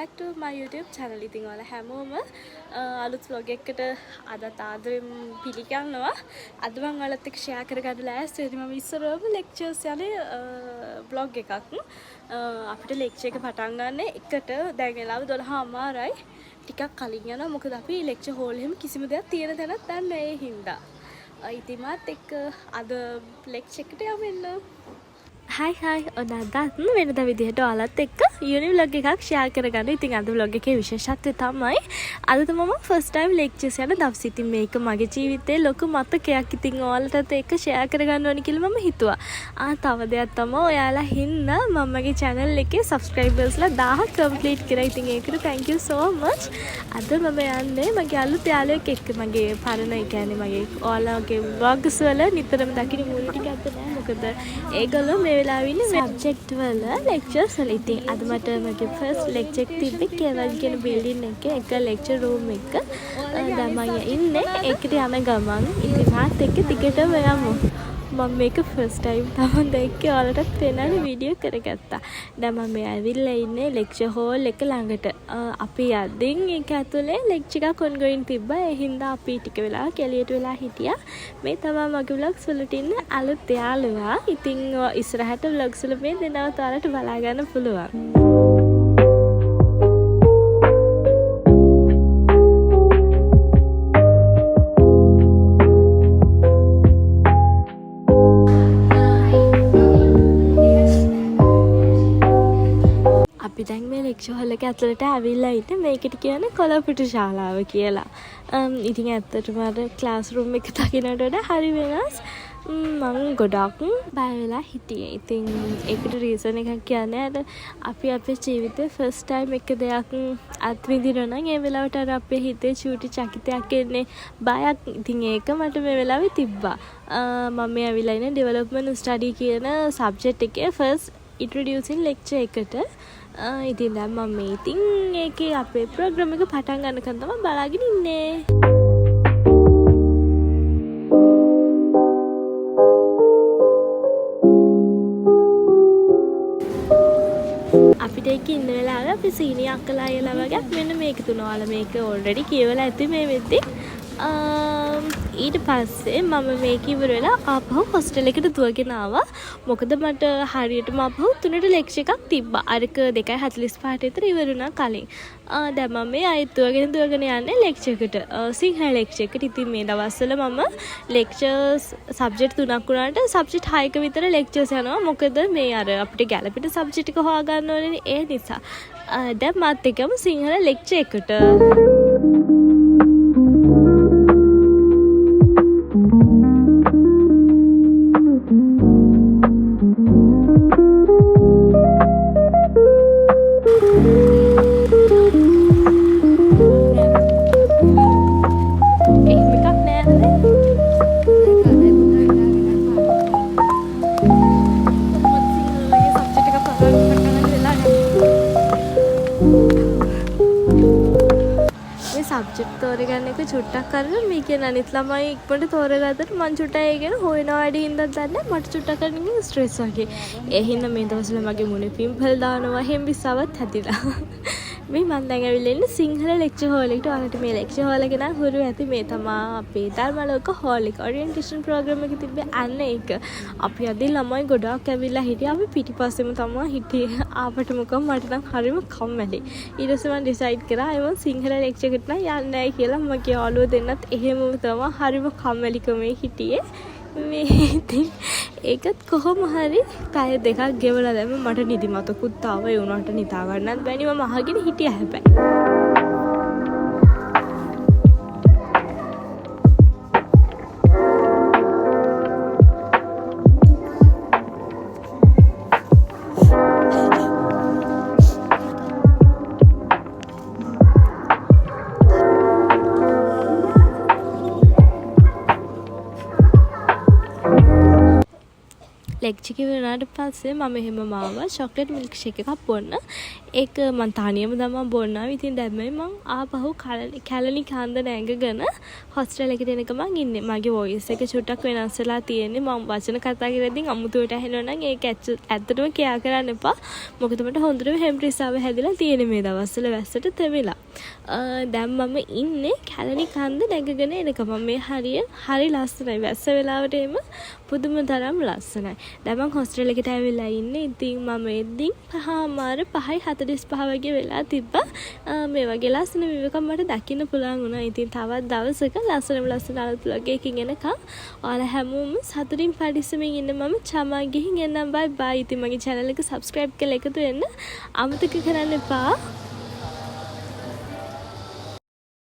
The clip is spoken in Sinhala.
back to my YouTube channel. ඉතින් ඔයාලා හැමෝම අලුත් vlog එකකට අදත් ආදරෙන් පිළිගන්නවා. අද මම ඔයාලත් එක්ක share කරගන්න ලෑස්ති වෙන්නේ මම ඉස්සරවම lectures යන්නේ vlog එකක්. අපිට lecture එක පටන් ගන්න එකට දැන් වෙලාව 12:00යි. ටිකක් කලින් යනවා. මොකද අපි lecture hall එකෙම කිසිම දෙයක් තියෙන තැනක් දන්නේ නැහැ ඒ හින්දා. ඉතින් මාත් එක්ක අද lecture එකට යමු. Hi ඔන්න අදත් වෙනද විදිහට ඔයාලත් එක්ක uni vlog එකක් share කරගන්න. ඉතින් අද vlog එකේ විශේෂත්වය තමයි අද තමයි first time lectures යන දවස්. ඉතින් මේක මගේ ජීවිතේ ලොකු මතකයක්. ඉතින් ඔයාලටත් එක්ක share කරගන්න ඕනි කියලා මම හිතුවා. තව දෙයක් තමයි ඔයාලා හින්දා මම මගේ channel එකේ subscribersලා 1000 complete කරා. ඉතින් ඒකට thank you so much. අද මම යන්නේ මගේ අලුත් යාළුවෙක් එක්ක මගේ පරණ ඒ කියන්නේ මගේ ඔයාලගේ vlogs වල නිතරම දකින්න මුළු ටික අත නෑ. මොකද ඒගොල්ලෝ මේ subject වල lectures වල. ඉතින් අද මට මගේ first lecture එක තිබ්බේ කේවල් කියන building එකේ එක lecture room එක. දැන් මම ඉන්නේ ඒකට යන ගමන්. ඉතින් මාත් එක්ක ටිකටම යමු. මම මේක first time තමයි දැක්කේ. ඔයාලටත් පෙන්නන්න වීඩියෝ කරගත්තා. දැන් මම ඇවිල්ලා ඉන්නේ lecture hall එක ළඟට. අපි යද්දින් ඒක ඇතුලේ lecture එකක් ongoing තිබ්බා. ඒ හින්දා අපි ටික වෙලාවක් එළියට වෙලා හිටියා. මේ තමයි මගේ vlogs වලට ඉන්න අලුත් යාළුවා. ඉතින් ඉස්සරහට vlogs වල මේ දෙනවත් ඔයාලට බලා ගන්න පුළුවන්. අපි දැන් මේ lecture hall එක ඇතුළට ඇවිල්ලා ඉන්නේ. මේකට කියන්නේ කොළපිට ශාලාව කියලා. ඉතින් ඇත්තටම අර classroom එක දකින්නට වඩා හරි වෙනස්. මම ගොඩක් බය වෙලා හිටියේ. ඉතින් ඒකට reason එකක් කියන්නේ අර අපි අපේ ජීවිතේ first time එක දෙයක් අත්විඳිනවා නම් ඒ වෙලාවට අර අපේ හිතේ චූටි චකිතයක් එන්නේ බයක්. ඉතින් ඒක මට මේ වෙලාවේ තිබ්බා. මම මේ ඇවිල්ලා ඉන්නේ development study කියන subject එකේ first introducing lecture එකට. ඉතින් දැන් මම මේ ඉතින් ඒකේ අපේ ප්‍රෝග්‍රෑම් එක පටන් ගන්නකන් තමයි බලාගෙන ඉන්නේ. අපිට ඒක ඉන්න වෙලාවේ අපි සීනියර් අක්කලා අයියලා වගේ මෙන්න මේක තුනවල මේක already කියවලා ඇති මේ වෙද්දි. ඊට පස්සේ මම මේක ඉවර වෙලා ආපහු හොස්ටල් එකට දුවගෙන ආවා. මොකද මට හරියටම ආපහු 3ට ලෙක්චර් එකක් තිබ්බා. අරක 2:45ට විතර ඉවර වුණා කලින්. දැන් මම මේ ආයෙත් දුවගෙන යන්නේ ලෙක්චර් එකට. සිංහල ලෙක්චර් එකට. ඉතින් මේ දවස්වල මම ලෙක්චර්ස් සබ්ජෙක්ට් 3ක් වුණාට සබ්ජෙක්ට් 6ක විතර ලෙක්චර්ස් යනවා. මොකද මේ අර අපිට ගැළපෙන සබ්ජෙක්ට් එක හොයාගන්න ඕනේ. ඒ නිසා. දැන් මාත් එක්කම සිංහල ලෙක්චර් එකට. සබ්ජෙක්ට් තෝරගන්න එක චුට්ටක් කරලා මේ කියන අනිත් ළමයි ඉක්මනට තෝරගත්තට මං චුට්ටක් ඒගෙන හොයනවා වැඩි හින්දා දන්නේ මට චුට්ටක් කරගෙන ස්ට්‍රෙස් වගේ. ඒ හින්දා මේ දවස්වල මගේ මුණේ පිම්පල් දානවා හෙම්බිස්සාවත් හැදිලා. මේ මම දැන් ඇවිල්ලා ඉන්නේ සිංහල lecture hall එකට. ඔයාලට මේ lecture hall එක නම් හුරු ඇති. මේ තමයි අපේ ධර්මලෝක hall එක. orientation program එක තිබ්බේ අන්න ඒක. අපි අද ළමයි ගොඩක් ඇවිල්ලා හිටියා. අපි පිටිපස්සෙම තමයි හිටියේ. ආපට මොකම මට නම් හරිම කම්මැලි. ඊට පස්සේ මම decide කරා මම සිංහල lecture එකට නම් යන්නේ නැහැ කියලා. මගේ යාළුවෝ දෙන්නත් එහෙමම තමයි හරිම කම්මැලිකමේ හිටියේ. මේ ඉතින් ඒකත් කොහොම හරි පැය දෙකක් ගෙවලා දැම්ම. මට නිදිමතකුත් ආවා. ඒ උනාට නිදා ගන්නත් බැනි මම අහගෙන හිටියා හැබැයි. ලෙක්චර් එක ඉවරනාට පස්සේ මම එහෙම මාවා චොක්ලට් මිල්ක් ෂේක් එකක් බොන්න. ඒක මං තනියම තමා බොන්නා. ඉතින් දැම්මේ මං ආපහු කැලණි කන්ද නැගගෙන හොස්ටල් එකට එනකම් මං ඉන්නේ. මගේ වොයිස් එක චුට්ටක් වෙනස් වෙලා තියෙන්නේ. මම වචන කතා කරද්දී අමුතුවට ඇහෙනවා නම් ඒක ඇත්තටම කියා කරන්න එපා. මොකද මට හොඳටම හෙම්ප්‍රිසාව හැදිලා තියෙන මේ දවස්වල වැස්සට තෙමිලා. දැන් මම ඉන්නේ කැලණි කන්ද නැගගෙන එනකම්. මේ හරි ලස්සනයි. වැස්ස වෙලාවට එම පුදුම තරම් ලස්සනයි. දැන් මං හොස්ටල් එකට ඇවිල්ලා ඉන්නේ. ඉතින් මම එද්දි 5:45 වගේ වෙලා තිබ්බා. මේ වගේ ලස්සන විවක මට දකින්න පුළුවන් වුණා. ඉතින් තවත් දවසක ලස්සන අලුත් vlog එකකින් එනකම් ඔයාලා හැමෝම සතුටින් පරිස්සමින් ඉන්න. මම චමා ගිහින් එන්නම්. bye bye. ඉතින් මගේ channel එක subscribe කරලා එකතු වෙන්න අමතක කරන්න එපා.